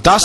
10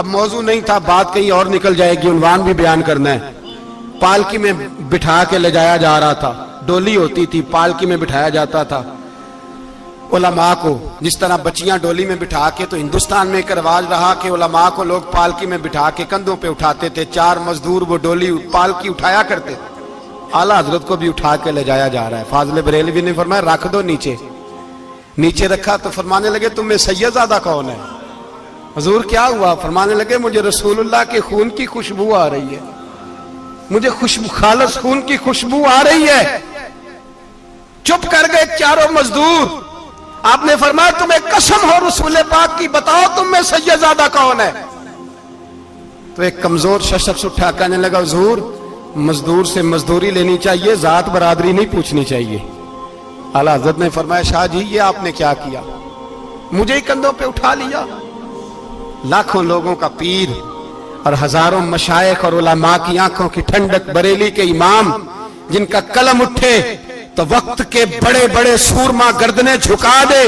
اب موضوع نہیں تھا, بات کہیں اور نکل جائے گی, عنوان بھی بیان کرنا ہے. پالکی میں بٹھا کے لے جایا جا رہا تھا, ڈولی ہوتی تھی, پالکی میں بٹھایا جاتا تھا علماء کو, جس طرح بچیاں ڈولی میں بٹھا کے, تو ہندوستان میں ایک رواج رہا کہ علماء کو لوگ پالکی میں بٹھا کے کندھوں پہ اٹھاتے تھے, 4 مزدور وہ ڈولی پالکی اٹھایا کرتے. اعلیٰ حضرت کو بھی اٹھا کے لے جایا جا رہا ہے. فاضل بریلوی نے فرمایا رکھ دو نیچے. نیچے رکھا تو فرمانے لگے تم میں سیدزادہ کون ہے؟ حضور کیا ہوا؟ فرمانے لگے مجھے رسول اللہ کے خون کی خوشبو آ رہی ہے, مجھے خالص خون کی خوشبو آ رہی ہے. چپ کر گئے چاروں مزدور. آپ نے فرمایا تمہیں قسم ہو رسول پاک کی, بتاؤ تم میں سیدزادہ کون ہے؟ تو ایک کمزور شخص اٹھا کہنے لگا حضور مزدور سے مزدوری لینی چاہیے, ذات برادری نہیں پوچھنی چاہیے. اعلیٰ حضرت نے فرمایا شاہ جی یہ آپ نے کیا کیا, مجھے ہی کندھوں پہ اٹھا لیا. لاکھوں لوگوں کا پیر اور ہزاروں مشائخ اور علماء کی آنکھوں کی ٹھنڈک, بریلی کے امام جن کا قلم اٹھے تو وقت کے بڑے بڑے سورما گردنیں جھکا دے.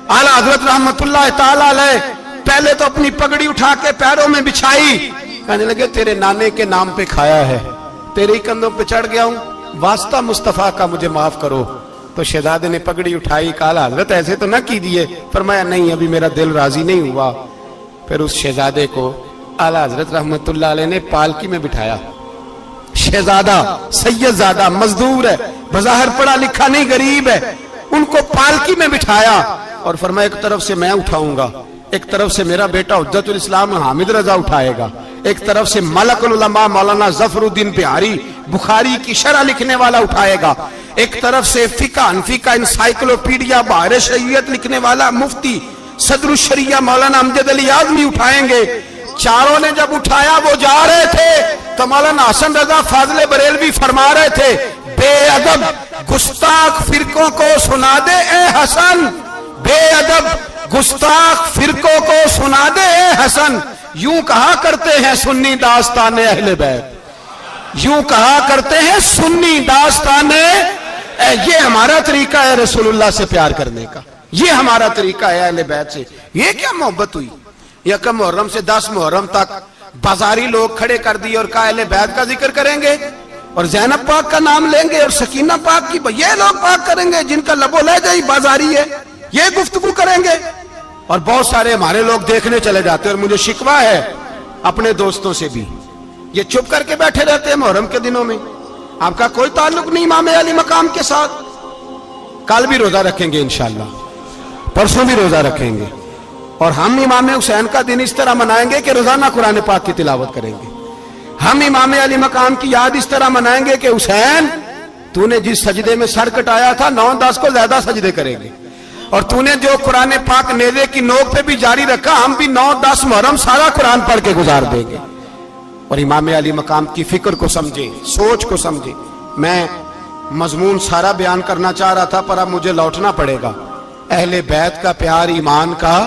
اعلیٰ حضرت رحمت اللہ تعالی علیہ پہلے تو اپنی پگڑی اٹھا کے پیروں میں بچھائی, کہنے لگے تیرے نانے کے نام پہ کھایا ہے, تیرے ہی کندھوں پہ چڑھ گیا ہوں, واسطہ مصطفیٰ کا مجھے معاف کرو. تو شہزادے نے پگڑی اٹھائی, کہا اعلیٰ حضرت ایسے تو نہ کیجیے. فرمایا نہیں ابھی میرا دل راضی نہیں ہوا. پھر اس شہزادے کو اعلیٰ حضرت رحمت اللہ علیہ نے پالکی میں بٹھایا. شہزادہ سیدزادہ مزدور ہے, بظاہر پڑھا لکھا نہیں, غریب ہے, ان کو پالکی میں بٹھایا اور فرمایا ایک طرف سے میں اٹھاؤں گا, ایک طرف سے میرا بیٹا حجت الاسلام حامد رضا اٹھائے گا, ایک طرف سے ملک العلماء مولانا ظفر الدین بہاری بخاری کی شرح لکھنے والا اٹھائے گا, ایک طرف سے فقہ حنفی کا انسائیکلوپیڈیا بحر شریعت لکھنے والا مفتی صدر الشریعہ مولانا امجد علی اعظمی اٹھائیں گے. چاروں نے جب اٹھایا وہ جا رہے تھے تو مولانا حسن رضا فاضل بریلوی فرما رہے تھے بے ادب گستاخ فرقوں کو سنا دے اے حسن, بے ادب گستاخ فرقوں کو سنا دے اے حسن. یوں کہا کرتے ہیں سنی داستان اہل بیت, یوں کہا کرتے ہیں سنی داستان. یہ ہمارا طریقہ ہے رسول اللہ سے پیار کرنے کا, یہ ہمارا طریقہ ہے اہل بیت سے. یہ کیا محبت ہوئی؟ یکم محرم سے 10 محرم تک بازاری لوگ کھڑے کر دی اور کہا اہل بیت کا ذکر کریں گے اور زینب پاک کا نام لیں گے اور سکینہ پاک کی, یہ لوگ پاک کریں گے جن کا لب و لہجہ ہی بازاری ہے, یہ گفتگو کریں گے. اور بہت سارے ہمارے لوگ دیکھنے چلے جاتے ہیں, اور مجھے شکوہ ہے اپنے دوستوں سے بھی, یہ چپ کر کے بیٹھے رہتے ہیں محرم کے دنوں میں. آپ کا کوئی تعلق نہیں امام علی مقام کے ساتھ. کل بھی روزہ رکھیں گے انشاءاللہ, پرسوں بھی روزہ رکھیں گے, اور ہم امام حسین کا دن اس طرح منائیں گے کہ روزانہ قرآن پاک کی تلاوت کریں گے. ہم امام علی مقام کی یاد اس طرح منائیں گے کہ حسین تو نے جس سجدے میں سر کٹایا تھا 9-10 کو زیادہ سجدے کریں گے, اور تو نے جو قرآن پاک نیزے کی نوک پہ بھی جاری رکھا, ہم بھی 9-10 محرم سارا قرآن پڑھ کے گزار دیں گے. اور امام علی مقام کی فکر کو سمجھے, سوچ کو سمجھے. میں مضمون سارا بیان کرنا چاہ رہا تھا پر اب مجھے لوٹنا پڑے گا. اہل بیت کا پیار ایمان کا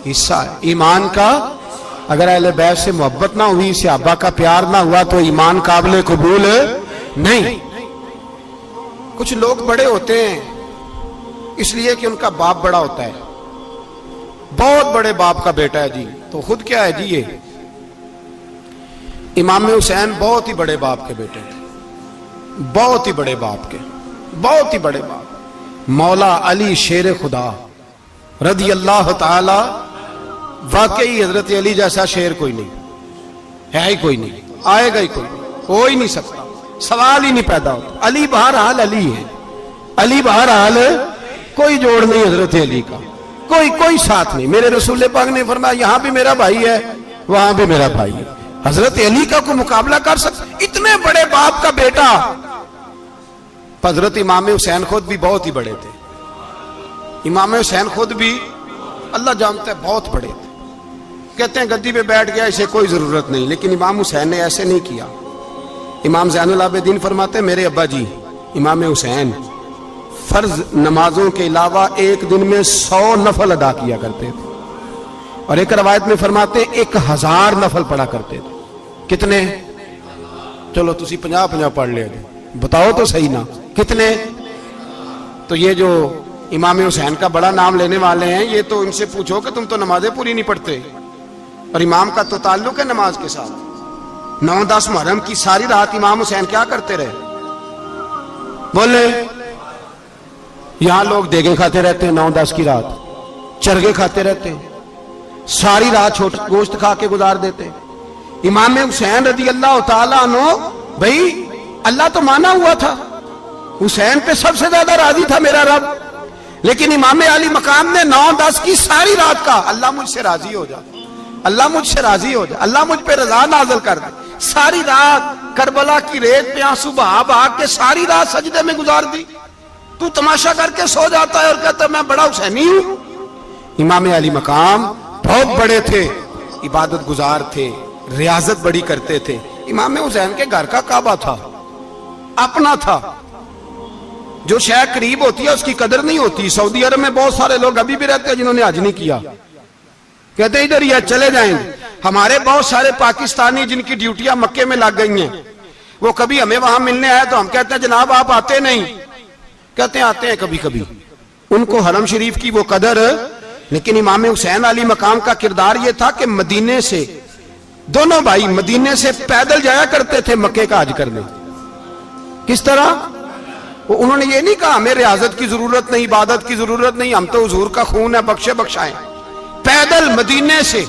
حصہ ہے, ایمان کا. اگر اہل بیت سے محبت نہ ہوئی, صحابہ کا پیار نہ ہوا تو ایمان قابل قبول نہیں. کچھ لوگ بڑے ہوتے ہیں اس لیے کہ ان کا باپ بڑا ہوتا ہے, بہت بڑے باپ کا بیٹا ہے جی, تو خود کیا ہے جی, یہ امام حسین بہت ہی بڑے باپ کے بیٹے تھے, بہت ہی بڑے باپ کے, بہت ہی بڑے باپ. مولا علی شیر خدا رضی اللہ تعالی, واقعی حضرت علی جیسا شیر کوئی نہیں ہے, ہی کوئی نہیں, آئے گا ہی کوئی نہیں, ہو ہی نہیں سکتا, سوال ہی نہیں پیدا ہوتا. علی بہرحال علی ہے, علی بہرحال کوئی جوڑ نہیں حضرت علی کا, کوئی ساتھ نہیں. میرے رسول پاک نے فرمایا یہاں بھی میرا بھائی ہے وہاں بھی میرا بھائی ہے, حضرت علی کا کوئی مقابلہ کر سکتا؟ اتنے بڑے باپ کا بیٹا. حضرت امام حسین خود بھی بہت ہی بڑے تھے, امام حسین خود بھی اللہ جانتا ہے بہت بڑے تھے. کہتے ہیں گدی پہ بیٹھ گیا اسے کوئی ضرورت نہیں, لیکن امام حسین نے ایسے نہیں کیا. امام زین العابدین فرماتے ہیں میرے ابا جی امام حسین فرض نمازوں کے علاوہ ایک دن میں 100 نفل ادا کیا کرتے تھے, اور ایک روایت میں فرماتے ہیں 1000 نفل پڑھا کرتے تھے. کتنے؟ چلو تسی 50 پڑھ لے, بتاؤ تو صحیح نا کتنے. تو یہ جو امام حسین کا بڑا نام لینے والے ہیں, یہ تو ان سے پوچھو کہ تم تو نمازیں پوری نہیں پڑھتے, اور امام کا تو تعلق ہے نماز کے ساتھ. 9-10 محرم کی ساری رات امام حسین کیا کرتے رہے؟ بولے. یہاں لوگ دیگیں کھاتے رہتے ہیں 9-10 کی رات, چرگے کھاتے رہتے ہیں, ساری رات گوشت کھا کے گزار دیتے. امام حسین رضی اللہ تعالیٰ عنہ, بھائی اللہ تو مانا ہوا تھا, حسین پہ سب سے زیادہ راضی تھا میرا رب, لیکن امام علی مقام نے 9-10 کی ساری رات کا اللہ مجھ سے راضی ہو جا, اللہ مجھ سے راضی ہو جا, اللہ مجھ پہ رضا نازل کر دے. ساری رات کربلا کی ریت پہ آنسو بہا بہا کے ساری رات سجدے میں گزار دی. تو تماشا کر کے سو جاتا ہے اور کہتا ہے میں بڑا حسینی ہوں. امام علی مقام بہت بڑے تھے, عبادت گزار تھے, ریاضت بڑی کرتے تھے. امام حسین کے گھر کا کعبہ تھا, اپنا تھا. جو شے قریب ہوتی ہے اس کی قدر نہیں ہوتی. سعودی عرب میں بہت سارے لوگ ابھی بھی رہتے ہیں جنہوں نے حج نہیں کیا, کہتے ہیں ادھر یہ چلے جائیں. ہمارے بہت سارے پاکستانی جن کی ڈیوٹیاں مکے میں لگ گئی ہیں, وہ کبھی ہمیں وہاں ملنے آئے تو ہم کہتے ہیں جناب آپ آتے نہیں, کہتے ہیں آتے ہیں کبھی کبھی. ان کو حرم شریف کی وہ قدر. لیکن امام حسین علی مقام کا کردار یہ تھا کہ مدینے سے, دونوں بھائی مدینے سے پیدل جایا کرتے تھے مکے کا حج کرنے. کس طرح؟ انہوں نے یہ نہیں کہا ہمیں ریاضت کی ضرورت نہیں, عبادت کی ضرورت نہیں, ہم تو حضور کا خون ہے, بخشے بخشائیں. پیدل مدینے سے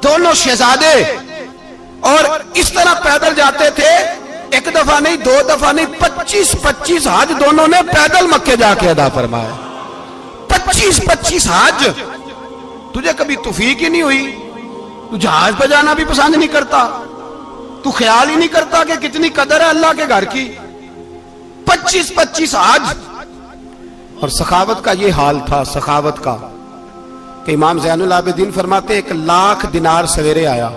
دونوں شہزادے, اور اس طرح پیدل جاتے تھے. ایک دفعہ نہیں, 2 دفعہ نہیں, 25 حج دونوں نے پیدل مکے جا کے ادا فرمایا. 25 حج. تجھے کبھی توفیق ہی نہیں ہوئی, تو جہاز پہ جانا بھی پسند نہیں کرتا, تو خیال ہی نہیں کرتا کہ کتنی قدر ہے اللہ کے گھر کی. 25 حج. اور سخاوت کا یہ حال تھا, سخاوت کا, کہ امام زین العابدین فرماتے ہیں 1,00,000 دینار سویرے آیا.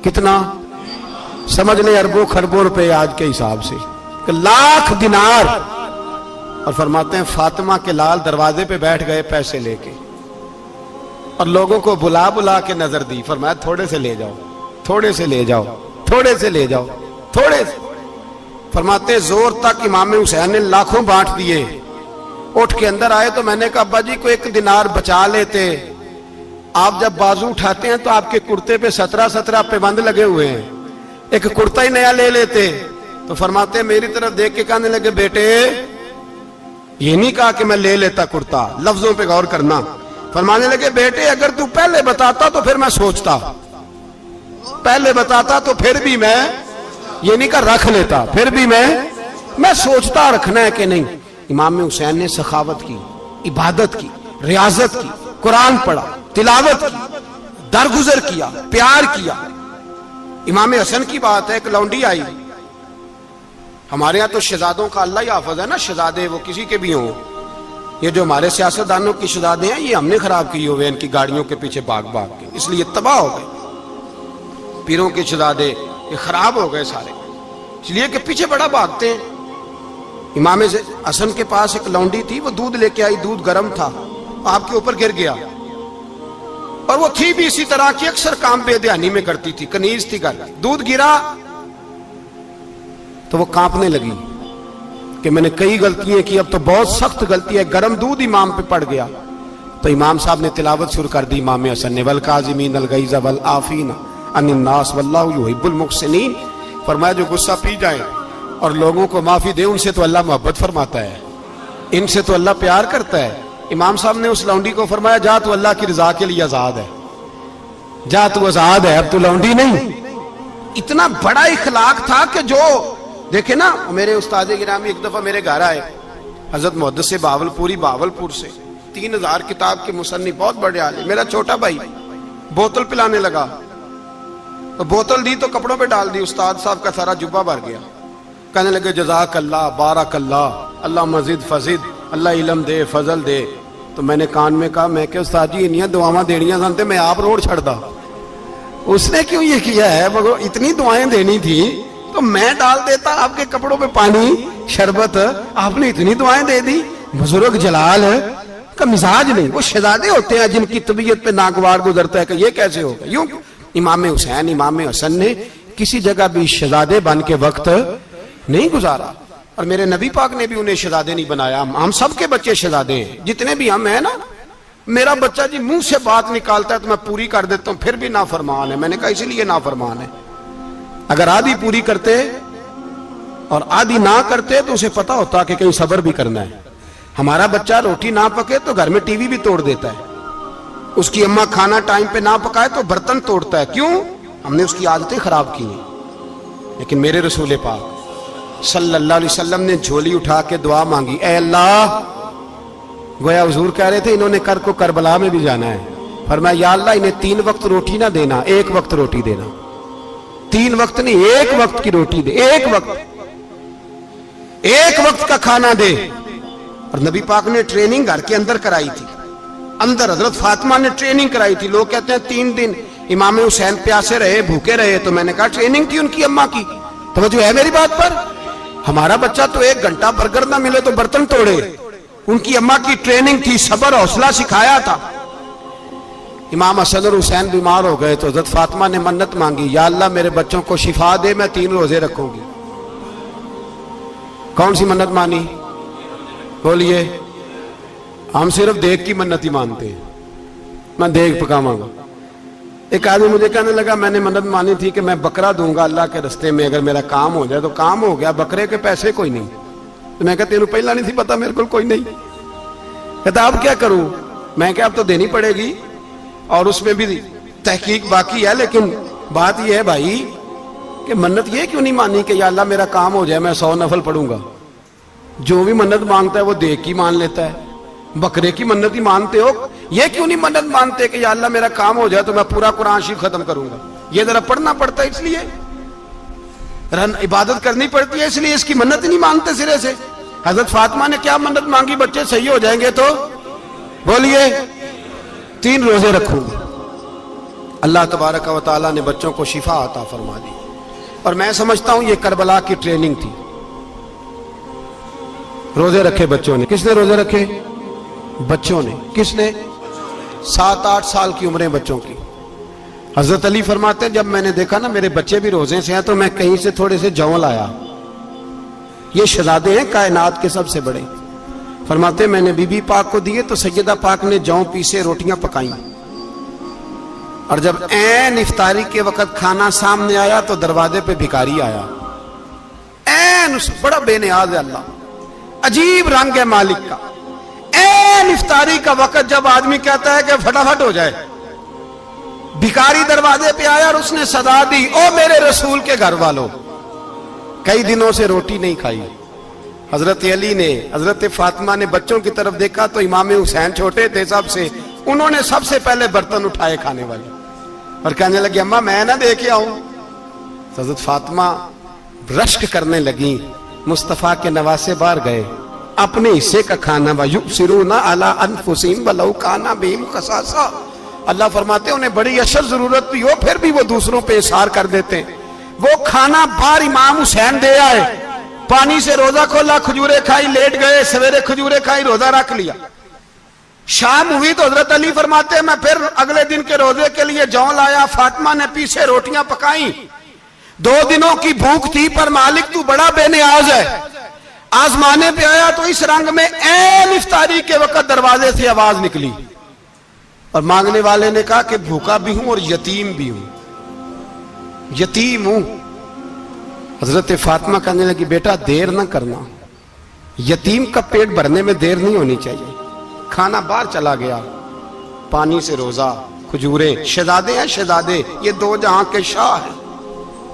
کتنا؟ سمجھ لیں اربوں خربوں روپے آج کے حساب سے, 1,00,000 دینار. اور فرماتے ہیں فاطمہ کے لال دروازے پہ بیٹھ گئے پیسے لے کے, اور لوگوں کو بلا بلا کے نظر دی. فرمایا تھوڑے سے لے جاؤ, تھوڑے سے لے جاؤ, تھوڑے سے لے جاؤ, تھوڑے سے. فرماتے زور تک امام حسین نے لاکھوں بانٹ دیے. اٹھ کے اندر آئے تو میں نے کہا ابا جی کو 1 دینار بچا لیتے. آپ جب بازو اٹھاتے ہیں تو آپ کے کرتے پہ 17 پیبند لگے ہوئے ہیں, ایک کرتا ہی نیا لے لیتے. تو فرماتے میری طرف دیکھ کے کہنے لگے بیٹے یہ نہیں کہا کہ میں لے لیتا کرتا, لفظوں پہ غور کرنا. فرمانے لگے بیٹے اگر تو پہلے بتاتا تو پھر میں سوچتا, پہلے بتاتا تو پھر بھی میں یہ نہیں کہا رکھ لیتا, پھر بھی میں سوچتا رکھنا ہے کہ نہیں. امام حسین نے سخاوت کی, عبادت کی, ریاضت کی, قرآن پڑھا, تلاوت کی, درگزر کیا, پیار کیا. امام حسن کی بات ہے, ایک لونڈی آئی. ہمارے ہاں تو شہزادوں کا اللہ ہی حافظ ہے نا, شہزادے وہ کسی کے بھی ہوں. یہ جو ہمارے سیاستدانوں کی شہزادے ہیں یہ ہم نے خراب کیے ہوئے ان کی گاڑیوں کے پیچھے بھاگ بھاگ کے, اس لیے تباہ ہو گئے. پیروں کے شہزادے یہ خراب ہو گئے سارے, اس لیے کہ پیچھے بڑا بھاگتے ہیں. امام حسن کے پاس ایک لونڈی تھی, وہ دودھ لے کے آئی, دودھ گرم تھا, آپ کے اوپر گر گیا. اور وہ تھی بھی اسی طرح کی, اکثر کام بے دھیانی میں کرتی تھی, کنیز تھی گھر. دودھ گرا تو وہ کانپنے لگی کہ میں نے کئی غلطیاں کی, اب تو بہت سخت غلطی ہے. گرم دودھ امام پہ پڑ گیا. تو امام صاحب نے تلاوت شروع کر دی امام حسن نے, والکاظمین الغیظ والعافین عن الناس واللہ یحب المحسنین. فرمایا جو غصہ پی جائیں اور لوگوں کو معافی دے, ان سے تو اللہ محبت فرماتا ہے, ان سے تو اللہ پیار کرتا ہے. امام صاحب نے اس لونڈی کو فرمایا جا تو اللہ کی رضا کے لیے آزاد ہے, جا تو آزاد ہے, اب تو لونڈی نہیں. اتنا بڑا اخلاق تھا کہ جو دیکھیں نا, میرے استاد گرامی ایک دفعہ میرے گھر آئے, حضرت محدث سے باولپور سے, 3000 کتاب کے مصنف, بہت بڑے عالم. میرا چھوٹا بھائی بوتل پلانے لگا, تو بوتل دی تو کپڑوں پہ ڈال دی, استاد صاحب کا سارا جبہ بھر گیا. کہنے لگے جزاک اللہ, بارک اللہ, اللہ مزید فزید, اللہ علم دے, فضل دے. تو میں نے کان میں کہا, میں کہ استاد جی انیاں دعاواں دینیاں سنتے, میں آپ روڑ چھڑ دا. اس نے کیوں یہ کیا ہے, مگر اتنی دعائیں دینی تھی تو میں ڈال دیتا آپ کے کپڑوں پہ پانی شربت, آپ نے اتنی دعائیں دے دی. بزرگ جلال کا مزاج نہیں. وہ شہزادے ہوتے ہیں جن کی طبیعت پہ ناگوار گزرتا ہے کہ یہ کیسے ہوگا. یوں امام حسین, امام حسن نے کسی جگہ بھی شہزادے بن کے وقت نہیں گزارا, اور میرے نبی پاک نے بھی انہیں شہزادے نہیں بنایا. ہم سب کے بچے شہزادے ہیں, جتنے بھی ہم ہیں نا, میرا بچہ جی منہ سے بات نکالتا ہے تو میں پوری کر دیتا ہوں، پھر بھی نافرمان ہے۔ میں نے کہا اسی لیے نافرمان ہے، اگر آدھی پوری کرتے اور آدھی نہ کرتے تو اسے پتا ہوتا کہ کہیں صبر بھی کرنا ہے۔ ہمارا بچہ روٹی نہ پکے تو گھر میں ٹی وی بھی توڑ دیتا ہے، اس کی اماں کھانا ٹائم پہ نہ پکائے تو برتن توڑتا ہے۔ کیوں؟ ہم نے اس کی عادتیں خراب کی ہیں۔ لیکن میرے رسول پاک صلی اللہ علیہ وسلم نے جھولی اٹھا کے دعا مانگی، اے اللہ، گویا حضور کہہ رہے تھے انہوں نے کر کو کربلا میں بھی جانا ہے، فرمایا یا اللہ انہیں 3 وقت روٹی نہ دینا، 1 وقت روٹی دینا، 3 وقت نہیں، 1 وقت کی روٹی دے، 1 وقت کا کھانا دے۔ اور نبی پاک نے ٹریننگ گھر کے اندر کرائی تھی، اندر حضرت فاطمہ نے ٹریننگ کرائی تھی۔ لوگ کہتے ہیں 3 دن امام حسین پیاسے رہے، بھوکے رہے، تو میں نے کہا ٹریننگ تھی ان کی اماں کی۔ توجہ ہے میری بات پر؟ ہمارا بچہ تو 1 گھنٹہ برگر نہ ملے تو برتن توڑے، ان کی اماں کی ٹریننگ تھی، صبر حوصلہ سکھایا تھا۔ امام حسن اور حسین بیمار ہو گئے تو حضرت فاطمہ نے منت مانگی، یا اللہ میرے بچوں کو شفا دے، میں 3 روزے رکھوں گی۔ کون سی منت مانی؟ بولیے۔ ہم صرف دیکھ کی منت ہی مانتے ہیں، میں دیکھ پکاواں گا۔ ایک آدمی مجھے کہنے لگا میں نے منت مانی تھی کہ میں بکرا دوں گا اللہ کے رستے میں، اگر میرا کام ہو جائے تو کام ہو گیا، بکرے کے پیسے کوئی نہیں۔ تو میں کہا تیرے پہلا نہیں تھی پتا، میرے کو کوئی نہیں۔ کہتا اب کیا کروں؟ میں کہا اب تو دینی پڑے گی، اور اس میں بھی تحقیق باقی ہے، لیکن بات یہ ہے بھائی کہ منت یہ کیوں نہیں مانی کہ یا اللہ میرا کام ہو جائے میں 100 نفل پڑھوں گا؟ جو بھی منت مانگتا ہے وہ دیکھ کی مان لیتا ہے، بکرے کی منت ہی مانتے ہو، یہ کیوں نہیں منت مانتے کہ یا اللہ میرا کام ہو جائے تو میں پورا قرآن شریف ختم کروں گا؟ یہ ذرا پڑھنا پڑتا ہے، اس لیے عبادت کرنی پڑتی ہے، اس لیے اس کی منت نہیں مانتے سرے سے۔ حضرت فاطمہ نے کیا منت مانگی؟ بچے صحیح ہو جائیں گے تو بولیے 3 روزے رکھوں گے۔ اللہ تبارک و تعالیٰ نے بچوں کو شفا عطا فرما دی، اور میں سمجھتا ہوں یہ کربلا کی ٹریننگ تھی۔ روزے رکھے بچوں نے۔ کس نے روزے رکھے؟ بچوں نے۔ کس نے؟ 7-8 سال کی عمریں بچوں کی۔ حضرت علی فرماتے ہیں جب میں نے دیکھا نا میرے بچے بھی روزے سے ہیں تو میں کہیں سے تھوڑے سے جوں لایا۔ یہ شہزادے ہیں کائنات کے سب سے بڑے۔ فرماتے ہیں میں نے بی بی پاک کو دیے تو سیدہ پاک نے جوں پیسے روٹیاں پکائیں، اور جب عین افطاری کے وقت کھانا سامنے آیا تو دروازے پہ بھکاری آیا، عین بڑا بے نیاز ہے اللہ، عجیب رنگ ہے مالک کا۔ عین افطاری کا وقت جب آدمی کہتا ہے کہ فٹافٹ ہو جائے، بھکاری دروازے پہ آیا اور اس نے صدا دی، او میرے رسول کے گھر والوں، کئی دنوں سے روٹی نہیں کھائی۔ حضرت علی نے، حضرت فاطمہ نے بچوں کی طرف دیکھا تو امام حسین چھوٹے تھے سب سے، انہوں نے سب سے پہلے برتن اٹھائے کھانے والے، اور کہنے لگے اماں میں نہ دے کے آؤں۔ حضرت فاطمہ رشک کرنے لگی، مصطفیٰ کے نواسے باہر گئے، اپنے حصے کا کھانا وَيُؤْثِرُونَ عَلَىٰ أَنفُسِهِمْ وَلَوْ كَانَ بِهِمْ خَصَاصَةٌ، اللہ فرماتے ہیں انہیں بڑی اشد ضرورت بھی ہو پھر بھی وہ دوسروں پہ اثار کر دیتے ہیں۔ وہ کھانا باہر امام حسین دے آئے، پانی سے روزہ کھولا، کھجورے کھائی، لیٹ گئے، سویرے کھجورے کھائی، روزہ رکھ لیا۔ شام ہوئی تو حضرت علی فرماتے ہیں میں پھر اگلے دن کے روزے کے لیے جوں لایا، فاطمہ نے پیچھے روٹیاں پکائیں۔ 2 دنوں کی بھوک تھی پر مالک تو بڑا بے نیاز ہے، آزمانے پہ آیا تو اس رنگ میں عین افطاری کے وقت دروازے سے آواز نکلی، اور مانگنے والے نے کہا کہ بھوکا بھی ہوں اور یتیم بھی ہوں، یتیم ہوں۔ حضرت فاطمہ کہنے لگی بیٹا دیر نہ کرنا، یتیم کا پیٹ بھرنے میں دیر نہیں ہونی چاہیے۔ کھانا باہر چلا گیا، پانی سے روزہ، کھجورے، شہزادے ہیں شہزادے، یہ 2 جہاں کے شاہ ہیں،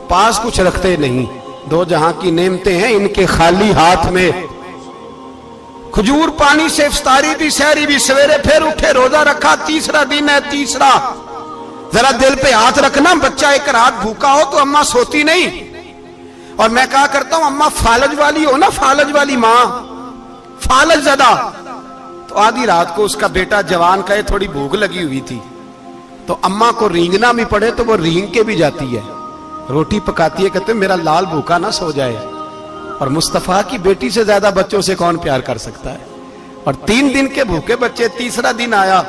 پاس کچھ رکھتے نہیں، 2 جہاں کی نعمتیں ہیں ان کے خالی ہاتھ میں۔ کھجور پانی سے افطاری بھی سحری بھی، سویرے پھر اٹھے روزہ رکھا، تیسرا دن ہے تیسرا۔ ذرا دل پہ ہاتھ رکھنا، بچہ ایک رات بھوکا ہو تو اماں سوتی نہیں، اور میں کہا کرتا ہوں اماں فالج والی ہو نا، فالج والی ماں، فالج زدہ، تو آدھی رات کو اس کا بیٹا جوان کہے تھوڑی بھوک لگی ہوئی تھی، تو اماں کو رینگنا بھی پڑے تو وہ رینگ کے بھی جاتی ہے، روٹی پکاتی ہے، کہتے ہیں میرا لال بھوکا نہ سو جائے۔ اور مصطفیٰ کی بیٹی سے زیادہ بچوں سے کون پیار کر سکتا ہے؟ اور 3 دن کے بھوکے بچے، تیسرا دن آیا،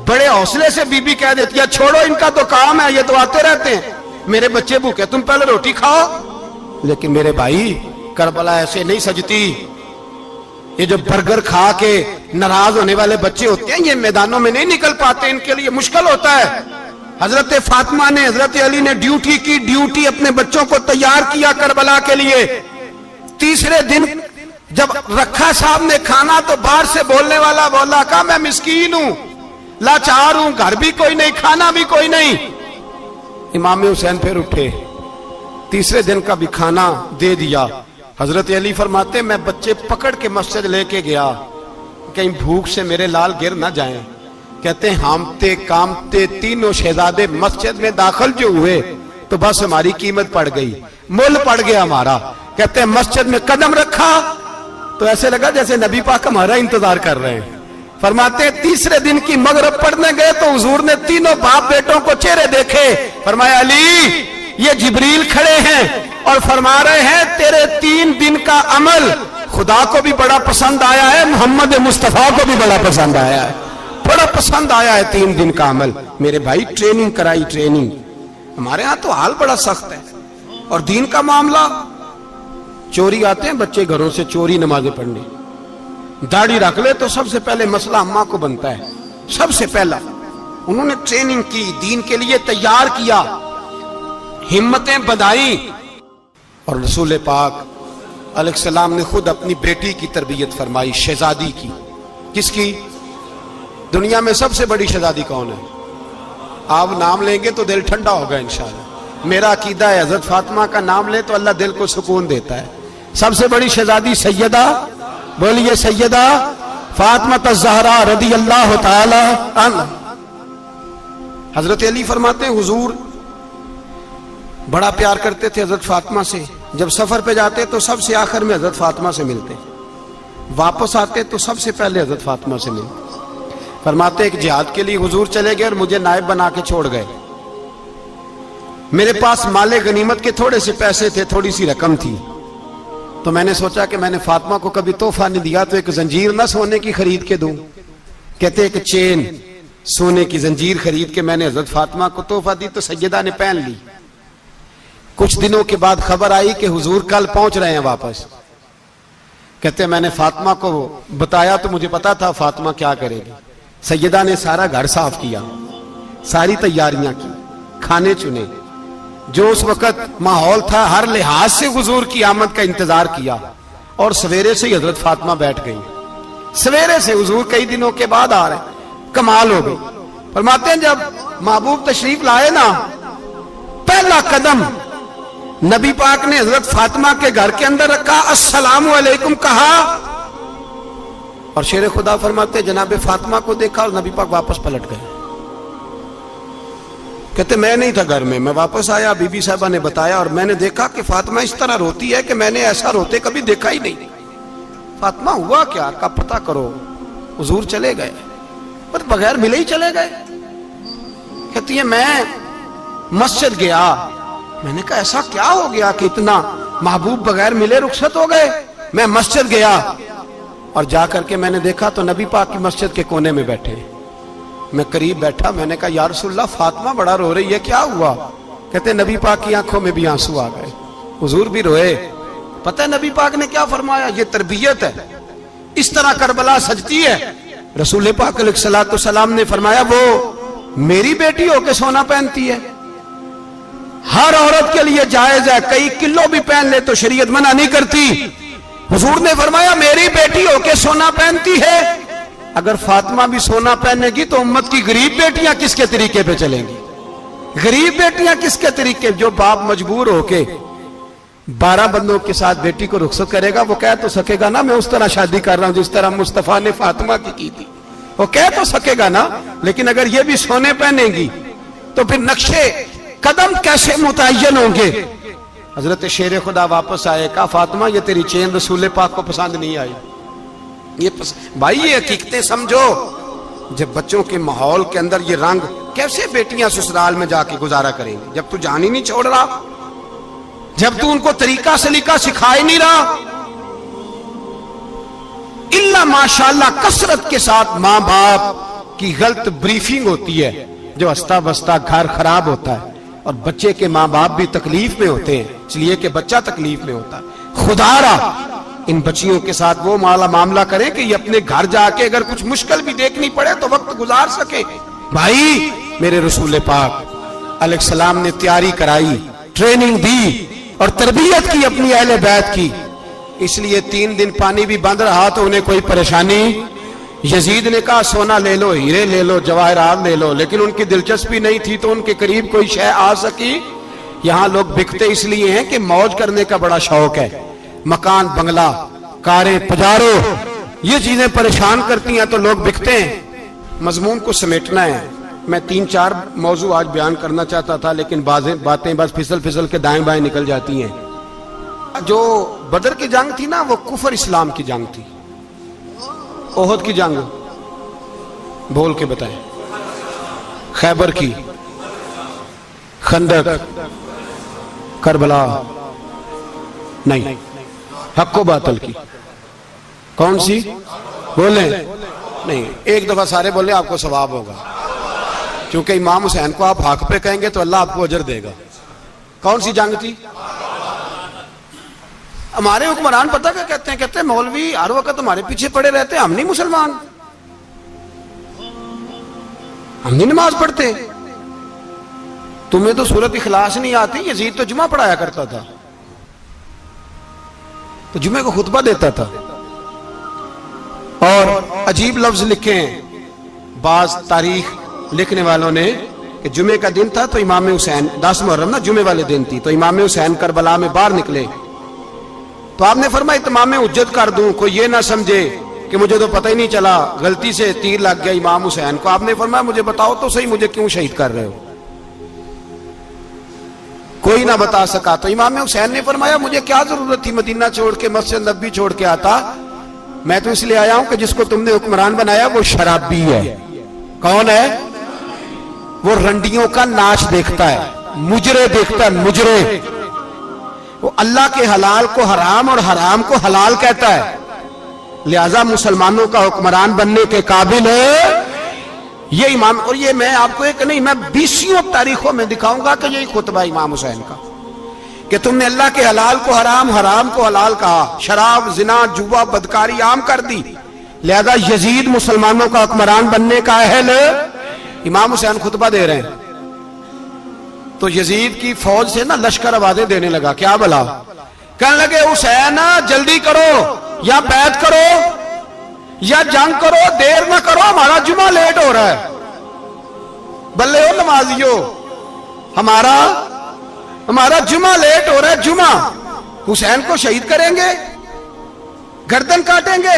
بڑے حوصلے سے بی بی کہہ دیتی ہے چھوڑو ان کا تو کام ہے، یہ تو آتے رہتے ہیں، میرے بچے بھوکے تم پہلے روٹی کھاؤ۔ لیکن میرے بھائی کربلا ایسے نہیں سجتی، یہ جو برگر کھا کے ناراض ہونے والے بچے ہوتے ہیں یہ میدانوں میں نہیں نکل پاتے, ان کے لیے مشکل ہوتا ہے. حضرت فاطمہ نے, حضرت علی نے ڈیوٹی کی, ڈیوٹی اپنے بچوں کو تیار کیا کربلا کے لیے. تیسرے دن جب رکھا صاحب نے کھانا تو باہر سے بولنے والا بولا کہا میں مسکین ہوں, لاچار ہوں, گھر بھی کوئی نہیں, کھانا بھی کوئی نہیں. امام حسین پھر اٹھے, تیسرے دن کا بھی کھانا دے دیا. حضرت علی فرماتے میں بچے پکڑ کے مسجد لے کے گیا, کہیں بھوک سے میرے لال گر نہ جائیں. کہتے ہیں ہامتے کامتے تینوں شہزادے مسجد میں داخل جو ہوئے تو بس ہماری قیمت پڑ گئی, مول پڑ گیا ہمارا. کہتے ہیں مسجد میں قدم رکھا تو ایسے لگا جیسے نبی پاک ہمارا انتظار کر رہے ہیں. فرماتے ہیں تیسرے دن کی مغرب پڑھنے گئے تو حضور نے تینوں باپ بیٹوں کو چہرے دیکھے. فرمایا علی یہ جبریل کھڑے ہیں اور فرما رہے ہیں تیرے 3 دن کا عمل خدا کو بھی بڑا پسند آیا ہے, محمد مصطفیٰ کو بھی بڑا پسند آیا ہے, بڑا پسند آیا ہے 3 دن کا عمل. میرے بھائی ٹریننگ کرائی, ٹریننگ. ہمارے ہاں تو حال بڑا سخت ہے. اور دین کا معاملہ, چوری آتے ہیں بچے گھروں سے چوری نمازیں پڑھنے, داڑھی رکھ لے تو سب سے پہلے مسئلہ اماں کو بنتا ہے. سب سے پہلا انہوں نے ٹریننگ کی, دین کے لیے تیار کیا, ہمتیں بدھائیں. اور رسول پاک علیہ السلام نے خود اپنی بیٹی کی تربیت فرمائی, شہزادی کی. کس کی؟ دنیا میں سب سے بڑی شہزادی کون ہے؟ آپ نام لیں گے تو دل ٹھنڈا ہوگا انشاءاللہ. میرا عقیدہ ہے حضرت فاطمہ کا نام لے تو اللہ دل کو سکون دیتا ہے. سب سے بڑی شہزادی سیدہ, بولیے سیدہ فاطمہ الزہرا رضی اللہ تعالی عنہ. حضرت علی فرماتے ہیں حضور بڑا پیار کرتے تھے حضرت فاطمہ سے. جب سفر پہ جاتے تو سب سے آخر میں حضرت فاطمہ سے ملتے, واپس آتے تو سب سے پہلے حضرت فاطمہ سے ملتے. فرماتے ایک جہاد کے لیے حضور چلے گئے اور مجھے نائب بنا کے چھوڑ گئے. میرے پاس مال غنیمت کے تھوڑے سے پیسے تھے, تھوڑی سی رقم تھی, تو میں نے سوچا کہ میں نے فاطمہ کو کبھی تحفہ نہیں دیا تو ایک زنجیر نہ سونے کی خرید کے دوں. کہتے ایک چین سونے کی زنجیر خرید کے میں نے حضرت فاطمہ کو تحفہ دی تو سیدہ نے پہن لی. کچھ دنوں کے بعد خبر آئی کہ حضور کل پہنچ رہے ہیں واپس. کہتے میں نے فاطمہ کو بتایا تو مجھے پتا تھا فاطمہ کیا کرے گی. سیدہ نے سارا گھر صاف کیا, ساری تیاریاں کی, کھانے چنے, جو اس وقت ماحول تھا ہر لحاظ سے حضور کی آمد کا انتظار کیا. اور سویرے سے ہی حضرت فاطمہ بیٹھ گئی. سویرے سے حضور کئی دنوں کے بعد آ رہے ہیں, کمال ہو گئی. فرماتے ہیں جب محبوب تشریف لائے نا, پہلا قدم نبی پاک نے حضرت فاطمہ کے گھر کے اندر رکھا, السلام علیکم کہا, اور شیر خدا فرماتے جناب فاطمہ کو دیکھا اور نبی پاک واپس پلٹ گئے. کہتے میں نہیں تھا گھر میں واپس آیا, بی بی صاحبہ نے بتایا اور میں نے دیکھا کہ فاطمہ اس طرح روتی ہے کہ میں نے ایسا روتے کبھی دیکھا ہی نہیں. فاطمہ ہوا کیا کا پتہ کرو. حضور چلے گئے پر بغیر ملے ہی چلے گئے. کہتی ہے میں مسجد گیا, میں نے کہا ایسا کیا ہو گیا کہ اتنا محبوب بغیر ملے رخصت ہو گئے. میں مسجد گیا اور جا کر کے میں نے دیکھا تو نبی پاک کی مسجد کے کونے میں بیٹھے. میں قریب بیٹھا, میں نے کہا یا رسول اللہ فاطمہ بڑا رو رہی ہے, کیا ہوا؟ کہتے نبی پاک کی آنکھوں میں بھی آنسو آ گئے, حضور بھی روئے. پتہ ہے نبی پاک نے کیا فرمایا؟ یہ تربیت ہے, اس طرح کربلا سجتی ہے. رسول پاک علیہ الصلوۃ والسلام نے فرمایا وہ میری بیٹی ہو کے سونا پہنتی ہے, ہر عورت کے لیے جائز ہے, کئی کلو بھی پہن لے تو شریعت منع نہیں کرتی. حضور نے فرمایا میری بیٹی ہو کے سونا پہنتی ہے. اگر فاطمہ بھی سونا پہنے گی تو امت کی غریب بیٹیاں کس کے طریقے پہ چلیں گی؟ غریب بیٹیاں کس کے طریقے؟ جو باپ مجبور ہو کے 12 بندوں کے ساتھ بیٹی کو رخصت کرے گا وہ کہہ تو سکے گا نا میں اس طرح شادی کر رہا ہوں جس طرح مصطفیٰ نے فاطمہ کی تھی, وہ کہہ تو سکے گا نا. لیکن اگر یہ بھی سونے پہنے گی تو پھر نقشے قدم کیسے متعین ہوں گے؟ حضرت شیر خدا واپس آئے, کہا فاطمہ یہ تیری چین رسول پاک کو پسند نہیں آئی. بھائی یہ حقیقتیں سمجھو. جب بچوں کے ماحول کے اندر یہ رنگ, کیسے بیٹیاں سسرال میں جا کے گزارا کریں گی جب تو جان ہی نہیں چھوڑ رہا, جب تو ان کو طریقہ سلیقہ سکھا ہی نہیں رہا. الا ماشاءاللہ کثرت کے ساتھ ماں باپ کی غلط بریفنگ ہوتی ہے, جو ہستا بستا گھر خراب ہوتا ہے اور بچے کے ماں باپ بھی تکلیف میں ہوتے ہیں, اس لیے کہ بچہ تکلیف میں ہوتا ہے. خدا را ان بچیوں کے ساتھ وہ معاملہ کریں کہ یہ اپنے گھر جا کے اگر کچھ مشکل بھی دیکھنی پڑے تو وقت گزار سکے. بھائی میرے رسول پاک علیہ السلام نے تیاری کرائی، ٹریننگ دی اور تربیت کی اپنی اہل بیت کی، اس لیے 3 دن پانی بھی بند رہا تو انہیں کوئی پریشانی. یزید نے کہا سونا لے لو، ہیرے لے لو، جواہرات لے لو، لیکن ان کی دلچسپی نہیں تھی تو ان کے قریب کوئی شے آ سکی. یہاں لوگ بکتے اس لیے ہیں کہ موج کرنے کا بڑا شوق ہے، مکان بنگلہ کاریں پجارو یہ چیزیں پریشان کرتی ہیں تو لوگ بکتے ہیں. مضمون کو سمیٹنا ہے. میں 3-4 موضوع آج بیان کرنا چاہتا تھا لیکن باتیں بس پھسل کے دائیں بائیں نکل جاتی ہیں. جو بدر کی جنگ تھی نا وہ کفر اسلام کی جنگ تھی. احد کی جنگ بول کے بتائیں. خیبر کی، خندق، کربلا نہیں، حق و باطل کی. کون سی بولیں؟ نہیں، ایک دفعہ سارے بولیں آپ کو ثواب ہوگا، کیونکہ امام حسین کو آپ حق پہ کہیں گے تو اللہ آپ کو اجر دے گا. کون سی جنگ تھی؟ ہمارے حکمران پتہ کیا کہتے ہیں مولوی ہر وقت ہمارے پیچھے پڑے رہتے ہیں، ہم نہیں مسلمان، ہم نہیں نماز پڑھتے، تمہیں تو سورۃ اخلاص نہیں آتی. یزید تو جمعہ پڑھایا کرتا تھا، تو جمعے کو خطبہ دیتا تھا. اور عجیب لفظ لکھے ہیں بعض تاریخ لکھنے والوں نے کہ جمعے کا دن تھا تو امام حسین 10 محرم نا جمعے والے دن تھی، تو امام حسین کربلا میں باہر نکلے تو آپ نے فرمایا اتمام حجت کر دوں، کوئی یہ نہ سمجھے کہ مجھے تو پتہ ہی نہیں چلا، غلطی سے تیر لگ گیا امام حسین کو. آپ نے فرمایا مجھے بتاؤ تو صحیح مجھے کیوں شہید کر رہے ہو؟ کوئی نہ بتا سکا. تو امام حسین نے فرمایا مجھے کیا ضرورت تھی مدینہ چھوڑ کے مسجد نبوی چھوڑ کے آتا، میں تو اس لیے آیا ہوں کہ جس کو تم نے حکمران بنایا وہ شرابی ہے. کون ہے؟ وہ رنڈیوں کا ناچ دیکھتا ہے، مجرے دیکھتا ہے، مجرے. وہ اللہ کے حلال کو حرام اور حرام کو حلال کہتا ہے، لہذا مسلمانوں کا حکمران بننے کے قابل ہے یہ امام. اور یہ میں آپ کو ایک نہیں، میں 20 تاریخوں میں دکھاؤں گا کہ یہی خطبہ امام حسین کا کہ تم نے اللہ کے حلال کو حرام، حرام کو حلال کہا، شراب، زنا، جوا، بدکاری عام کر دی، لہذا یزید مسلمانوں کا حکمران بننے کا اہل. امام حسین خطبہ دے رہے ہیں تو یزید کی فوج سے نا لشکر آوازیں دینے لگا. کیا بلا؟ کہنے لگے حسین جلدی کرو، یا بیعت کرو یا جنگ کرو، دیر نہ کرو، ہمارا جمعہ لیٹ ہو رہا ہے. بلے ہو نمازیو، ہمارا جمعہ لیٹ ہو رہا ہے. جمعہ حسین کو شہید کریں گے، گردن کاٹیں گے،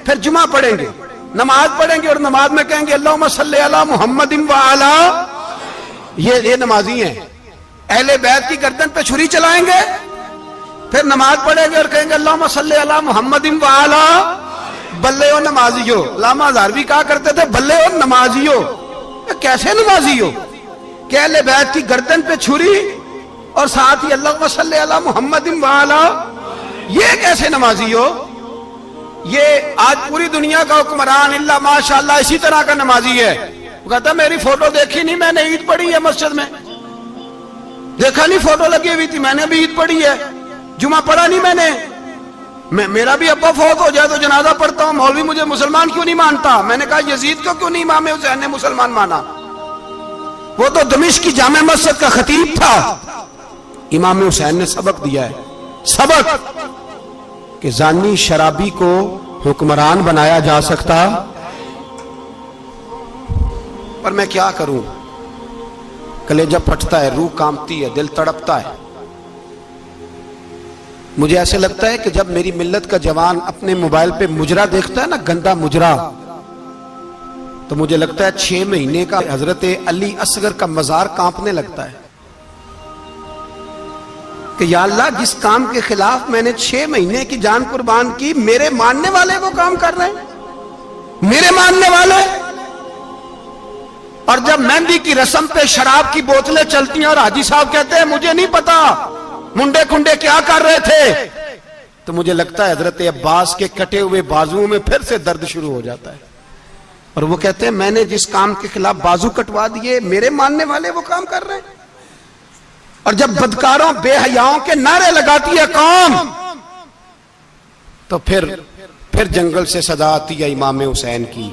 پھر جمعہ پڑھیں گے، نماز پڑھیں گے اور نماز میں کہیں گے اللہم صلی علی محمد وعلا. یہ نمازی ہیں. اہل بیت کی گردن پہ چھری چلائیں گے، پھر نماز پڑھیں گے اور کہیں گے اللہم صلی علی محمد وعلا. بلے ہو نمازیو. علامہ ہزاروی کہا کرتے تھے بلے ہو نمازیو. کیسے نمازی ہو کہ اہل بیت کی گردن پہ چھری اور ساتھ ہی اللہم صلی علی محمد وعلا؟ یہ کیسے نمازی ہو؟ یہ آج پوری دنیا کا حکمران اللہ ماشاءاللہ اسی طرح کا نمازی ہے. وہ کہتا میری فوٹو دیکھی نہیں، میں نے عید پڑھی ہے مسجد میں، دیکھا نہیں فوٹو لگی ہوئی تھی، میں نے بھی عید پڑھی ہے، جمعہ پڑھا نہیں میں نے. میرا بھی ابا فوت ہو جائے تو جنازہ پڑھتا ہوں، مولوی مجھے مسلمان کیوں نہیں مانتا؟ میں نے کہا یزید کو کیوں نہیں امام حسین نے مسلمان مانا؟ وہ تو دمشق کی جامع مسجد کا خطیب تھا. امام حسین نے سبق دیا ہے، سبق کہ زانی شرابی کو حکمران بنایا جا سکتا. پر میں کیا کروں، کلیجہ پھٹتا ہے، روح کانپتی ہے، دل تڑپتا ہے. مجھے ایسے لگتا ہے کہ جب میری ملت کا جوان اپنے موبائل پہ مجرا دیکھتا ہے نا، گندا مجرا، تو مجھے لگتا ہے 6 مہینے کا حضرت علی اصغر کا مزار کانپنے لگتا ہے کہ یا اللہ جس کام کے خلاف میں نے 6 مہینے کی جان قربان کی، میرے ماننے والے وہ کام کر رہے ہیں، میرے ماننے والے. اور جب مہندی کی رسم پہ شراب کی بوتلیں چلتی ہیں اور حاجی صاحب کہتے ہیں مجھے نہیں پتا منڈے کنڈے کیا کر رہے تھے، تو مجھے لگتا ہے حضرت عباس کے کٹے ہوئے بازوؤں میں پھر سے درد شروع ہو جاتا ہے. اور وہ کہتے ہیں میں نے جس کام کے خلاف بازو کٹوا دیے، میرے ماننے والے وہ کام کر رہے ہیں. اور جب بدکاروں بے حیاؤں کے نعرے لگاتی ہے قوم تو پھر جنگل سے صدا آتی ہے امام حسین کی.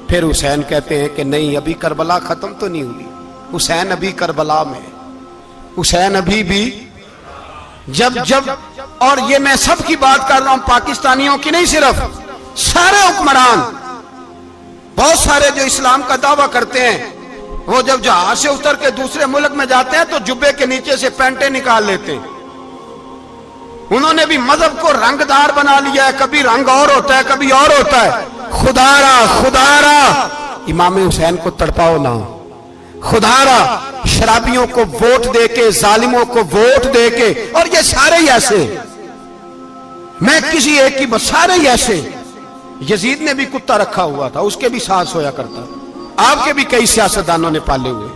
پھر حسین کہتے ہیں کہ نہیں، ابھی کربلا ختم تو نہیں ہوئی، حسین ابھی کربلا میں، حسین ابھی بھی جب اور یہ میں سب کی بات کر رہا ہوں، پاکستانیوں کی نہیں، صرف سارے حکمران، بہت سارے جو اسلام کا دعویٰ کرتے ہیں، وہ جب جہاز سے اتر کے دوسرے ملک میں جاتے ہیں تو جبے کے نیچے سے پینٹیں نکال لیتے ہیں. انہوں نے بھی مذہب کو رنگ دار بنا لیا ہے، کبھی رنگ اور ہوتا ہے کبھی اور ہوتا ہے. خدا را امام حسین کو تڑپاؤ نہ، خدا را شرابیوں کو ووٹ دے کے، ظالموں کو ووٹ دے کے، اور یہ سارے ہی ایسے، میں کسی ایک کی بس، سارے ہی ایسے. یزید نے بھی کتا رکھا ہوا تھا، اس کے بھی ساتھ سویا کرتا، آپ کے بھی کئی سیاستدانوں نے پالے ہوئے.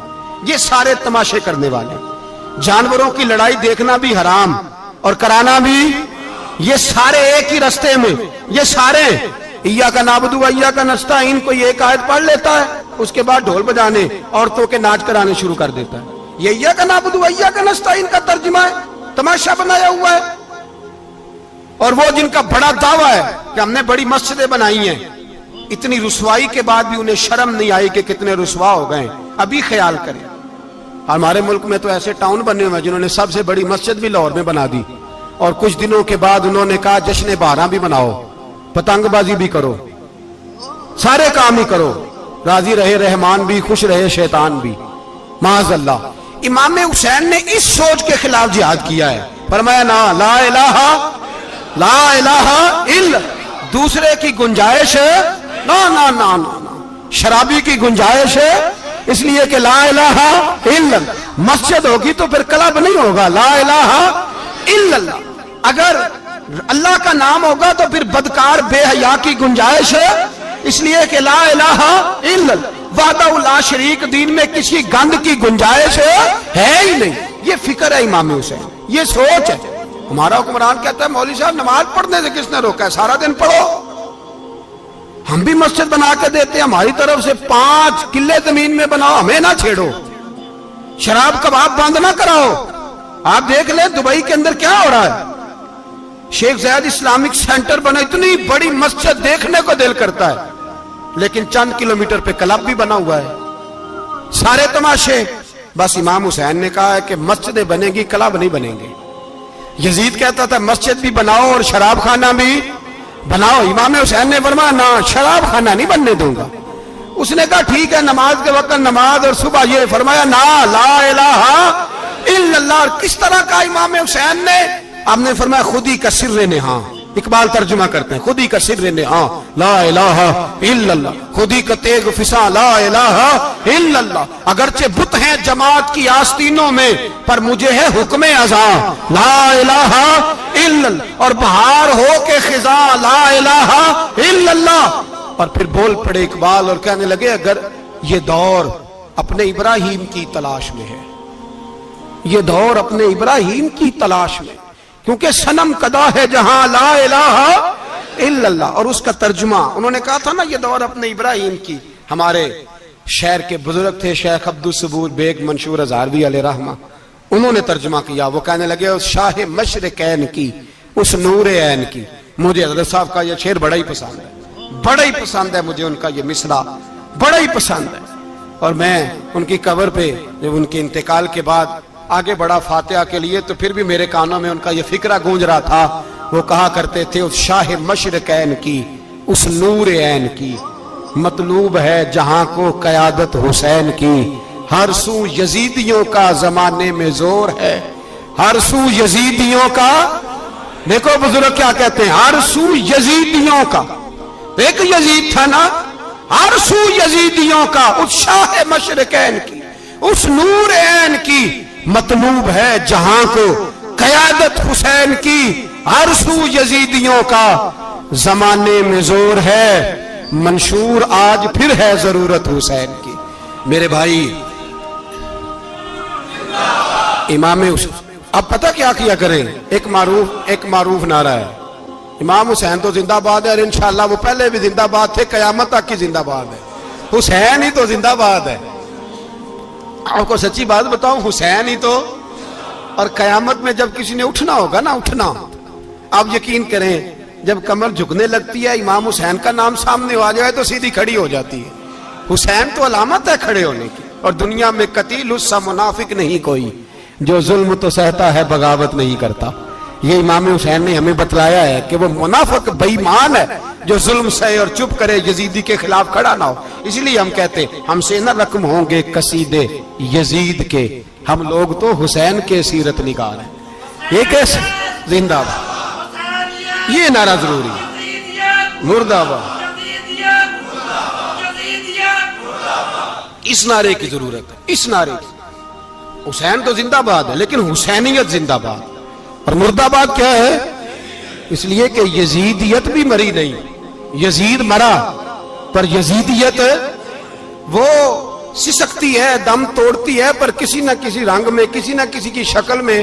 یہ سارے تماشے کرنے والے، جانوروں کی لڑائی دیکھنا بھی حرام اور کرانا بھی، یہ سارے ایک ہی رستے میں، یہ سارے ایاک نعبد و ایاک نستعین کوئی ایک آیت پڑھ لیتا ہے، اس کے بعد ڈھول بجانے، عورتوں کے ناچ کرانے شروع کر دیتا ہے. یہ ایاک نعبد و ایاک نستعین کا ترجمہ ہے، تماشا بنایا ہوا ہے. اور وہ جن کا بڑا دعویٰ ہے کہ ہم نے بڑی مسجدیں بنائی ہیں، اتنی رسوائی کے بعد بھی انہیں شرم نہیں آئی کہ کتنے رسوا ہو گئے. ابھی خیال کریں، ہمارے ملک میں تو ایسے ٹاؤن بنے ہوئے ہیں جنہوں نے سب سے بڑی مسجد بھی لاہور میں بنا دی، اور کچھ دنوں کے بعد انہوں نے کہا جشن بہاراں بھی بناؤ، پتنگ بازی بھی کرو، سارے کام ہی کرو، راضی رہے رحمان بھی، خوش رہے شیطان بھی. معاذ اللہ. امام حسین نے اس سوچ کے خلاف جہاد کیا ہے، فرمایا نا لا الہ الا، دوسرے کی گنجائش ہے نا، شرابی کی گنجائش ہے، اس لیے کہ لا الہ الا، مسجد ہوگی تو پھر کلب نہیں ہوگا. لا الہ الا اللہ، اگر اللہ کا نام ہوگا تو پھر بدکار بے حیا کی گنجائش ہے، اس لیے کہ لا الہ الا اللہ، وحدہ لا شریک، دین میں کسی گند کی گنجائش ہے ہی نہیں. یہ فکر ہے امام حسین، یہ سوچ ہے. ہمارا حکمران کہتا ہے مولوی صاحب نماز پڑھنے سے کس نے روکا ہے، سارا دن پڑھو. ہم بھی مسجد بنا کے دیتے ہیں، ہماری طرف سے 5 کلے زمین میں بناؤ، ہمیں نہ چھیڑو. شراب کباب بند نہ کراؤ. آپ دیکھ لیں دبئی کے اندر کیا ہو رہا ہے، شیخ زید اسلامک سینٹر بنا، اتنی بڑی مسجد دیکھنے کو دل کرتا ہے، لیکن چند کلومیٹر پہ کلب بھی بنا ہوا ہے، سارے تماشے. بس امام حسین نے کہا ہے کہ مسجدیں بنے گی، کلب نہیں بنیں گے. یزید کہتا تھا مسجد بھی بناؤ اور شراب خانہ بھی بناؤ. امام حسین نے فرمایا نہ، شراب خانہ نہیں بننے دوں گا. اس نے کہا ٹھیک ہے، نماز کے وقت نماز اور صبح یہ. فرمایا نا لا الہ الا اللہ. اور کس طرح کا امام حسین نے، آپ نے فرمایا خودی کا سر نہاں. اقبال ترجمہ کرتے ہیں خودی کا سر نہاں لا الہ الا اللہ، خودی کا تیغ فساں لا الہ الا اللہ. اگرچہ بت ہیں جماعت کی آستینوں میں، پر مجھے ہے حکم ازاں لا الہ الا اللہ. اور بہار ہو کے خزاں لا الہ الا اللہ. اور پھر بول پڑے اقبال اور کہنے لگے اگر یہ دور اپنے ابراہیم کی تلاش میں ہے، یہ دور اپنے ابراہیم کی تلاش میں، کیونکہ صنم کدا ہے جہاں لا الہ الا اللہ. اور اس کا ترجمہ انہوں نے کہا تھا نا یہ دور اپنے ابراہیم کی. ہمارے شہر کے بزرگ تھے شیخ عبدالصبور بیگ منشور ہزاروی علیہ رحمہ، انہوں نے ترجمہ کیا. وہ کہنے لگے اس شاہ مشرقین کی، اس نور عین کی. مجھے حضرت صاحب کا یہ شعر بڑا ہی پسند ہے، بڑا ہی پسند ہے مجھے، ان کا یہ مصرع بڑا ہی پسند ہے. اور میں ان کی قبر پہ جب ان کے انتقال کے بعد آگے بڑھا فاتحہ کے لیے تو پھر بھی میرے کانوں میں ان کا یہ فکرہ گونج رہا تھا. وہ کہا کرتے تھے اس شاہ مشرقین کی، اس نور عین کی، مطلوب ہے جہاں کو قیادت حسین کی. ہر سو یزیدیوں کا زمانے میں زور ہے، ہر سو یزیدیوں کا. دیکھو بزرگ کیا کہتے ہیں، ہر سو یزیدیوں کا. ایک یزید تھا نا، ہر سو یزیدیوں کا، اس شاہ مشرقین کی، اس نور عین کی، مطلوب ہے جہاں کو قیادت حسین کی. ہر سو یزیدیوں کا زمانے میں زور ہے، منشور آج پھر ہے ضرورت حسین کی. میرے بھائی امام حسین، اب پتہ کیا کیا کریں، ایک معروف نعرہ ہے امام حسین تو زندہ باد ہے، اور انشاءاللہ وہ پہلے بھی زندہ باد تھے، قیامت تک کی زندہ باد ہے. حسین ہی تو زندہ باد ہے. آپ کو سچی بات بتاؤں، حسین ہی تو. اور قیامت میں جب کسی نے اٹھنا ہوگا نا، اٹھنا، آپ یقین کریں جب کمر جھکنے لگتی ہے امام حسین کا نام سامنے آ جائے تو سیدھی کھڑی ہو جاتی ہے. حسین تو علامت ہے کھڑے ہونے کی. اور دنیا میں قتیل اس سا منافق نہیں کوئی جو ظلم تو سہتا ہے بغاوت نہیں کرتا. یہ امام حسین نے ہمیں بتلایا ہے کہ وہ منافق بے ایمان ہے جو ظلم سہے اور چپ کرے, یزیدی کے خلاف کھڑا نہ ہو. اس لیے ہم کہتے ہم سے نہ رقم ہوں گے قصیدے یزید کے, ہم لوگ تو حسین کے سیرت نگار ہیں. یہ کیسے زندہ باد, یہ نعرہ ضروری ہے. مرد آباد, اس نعرے کی ضرورت ہے, اس نعرے کی. حسین تو زندہ باد ہے لیکن حسینیت زندہ باد. اور مرد آباد کیا ہے؟ اس لیے کہ یزیدیت بھی مری نہیں, یزید مرا پر یزیدیت وہ سسکتی ہے, دم توڑتی ہے, پر کسی نہ کسی رنگ میں, کسی نہ کسی کی شکل میں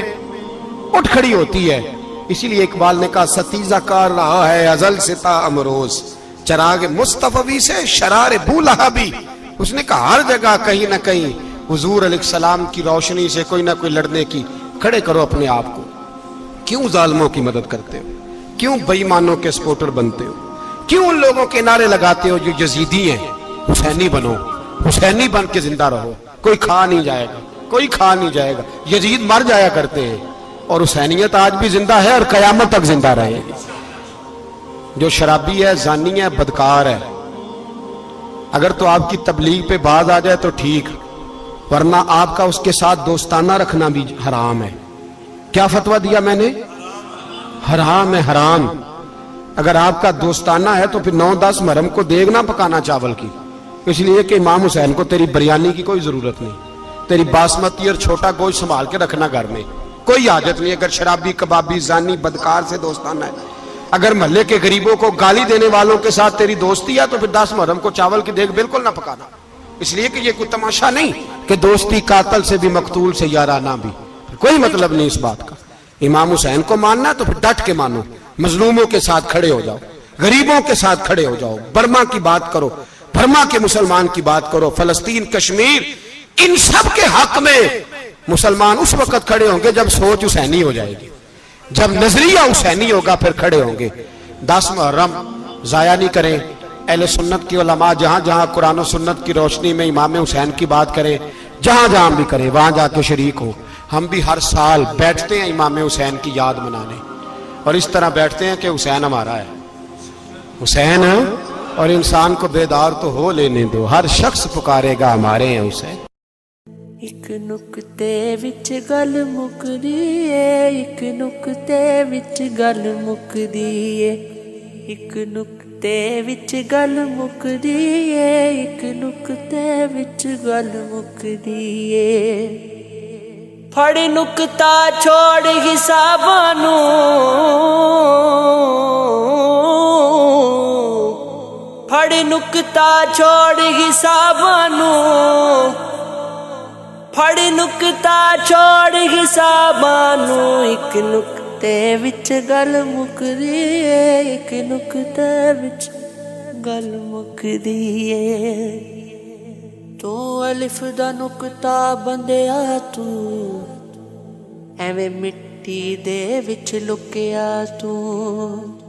اٹھ کھڑی ہوتی ہے. اسی لیے اقبال نے کہا ستیزہ کار رہا ہے ازل سے تا امروز, چراغ مصطفی سے شرار بولہبی. اس نے کہا ہر جگہ کہیں نہ کہیں حضور علیہ السلام کی روشنی سے کوئی نہ کوئی لڑنے کی. کھڑے کرو اپنے آپ کو. کیوں ظالموں کی مدد کرتے ہو؟ کیوں بے ایمانوں کے سپورٹر بنتے ہو؟ کیوں ان لوگوں کے نعرے لگاتے ہو جو یزیدی ہیں؟ حسینی بنو, حسینی بن کے زندہ رہو. کوئی کھا نہیں جائے گا, کوئی کھا نہیں جائے گا. یزید مر جایا کرتے ہیں اور حسینیت آج بھی زندہ ہے اور قیامت تک زندہ رہے گی. جو شرابی ہے, زانی ہے, بدکار ہے, اگر تو آپ کی تبلیغ پہ باز آ جائے تو ٹھیک, ورنہ آپ کا اس کے ساتھ دوستانہ رکھنا بھی حرام ہے. کیا فتویٰ دیا میں نے؟ حرام ہے, حرام. اگر آپ کا دوستانہ ہے تو پھر 9-10 محرم کو دیگ نہ پکانا چاول کی, اس لیے کہ امام حسین کو تیری بریانی کی کوئی ضرورت نہیں. تیری باسمتی اور چھوٹا گوشت سنبھال کے رکھنا گھر میں, کوئی حاجت نہیں. اگر شرابی, کبابی, زانی, بدکار سے دوستانہ ہے, اگر محلے کے غریبوں کو گالی دینے والوں کے ساتھ تیری دوستی ہے تو پھر 10 محرم کو چاول کی دیگ بالکل نہ پکانا. اس لیے کہ یہ کوئی تماشا نہیں کہ دوستی قاتل سے بھی مقتول سے یارانہ بھی, کوئی مطلب نہیں اس بات کا. امام حسین کو ماننا تو پھر ڈٹ کے مانو, مظلوموں کے ساتھ کھڑے ہو جاؤ, غریبوں کے ساتھ کھڑے ہو جاؤ, برما کی بات کرو, برما کے مسلمان کی بات کرو, فلسطین, کشمیر, ان سب کے حق میں مسلمان اس وقت کھڑے ہوں گے جب سوچ حسینی ہو جائے گی, جب نظریہ حسینی ہوگا پھر کھڑے ہوں گے. 10 محرم ضائع نہیں کریں. اہل سنت کی علماء جہاں جہاں قرآن و سنت کی روشنی میں امام حسین کی بات کریں, جہاں جہاں بھی کریں, وہاں جا کے شریک ہو. ہم بھی ہر سال بیٹھتے ہیں امام حسین کی یاد منانے, اور اس طرح بیٹھتے ہیں کہ حسین ہمارا ہے, حسین ہے, اور انسان کو بیدار تو ہو لینے دو, ہر شخص پکارے گا ہمارے ہیں حسین. ایک نکتے وچ گل مکدی اے, ایک نکتے وچ گل مکدی اے, ایک نکتے وچ گل مکدی اے, ایک نکتے وچ گل مکدی اے. پھڑ نکتا چھوڑ حساباں نوں, پھڑ نکتا چھوڑ حساباں نوں, پھڑ نکتا چھوڑ حساباں نوں, ایک نکتے وچ گل مکدی اے, ایک نکتے وچ گل مکدی اے. تو الف دا نکتا بندیا تو, ایویں مٹی دے وچ لکیا تو.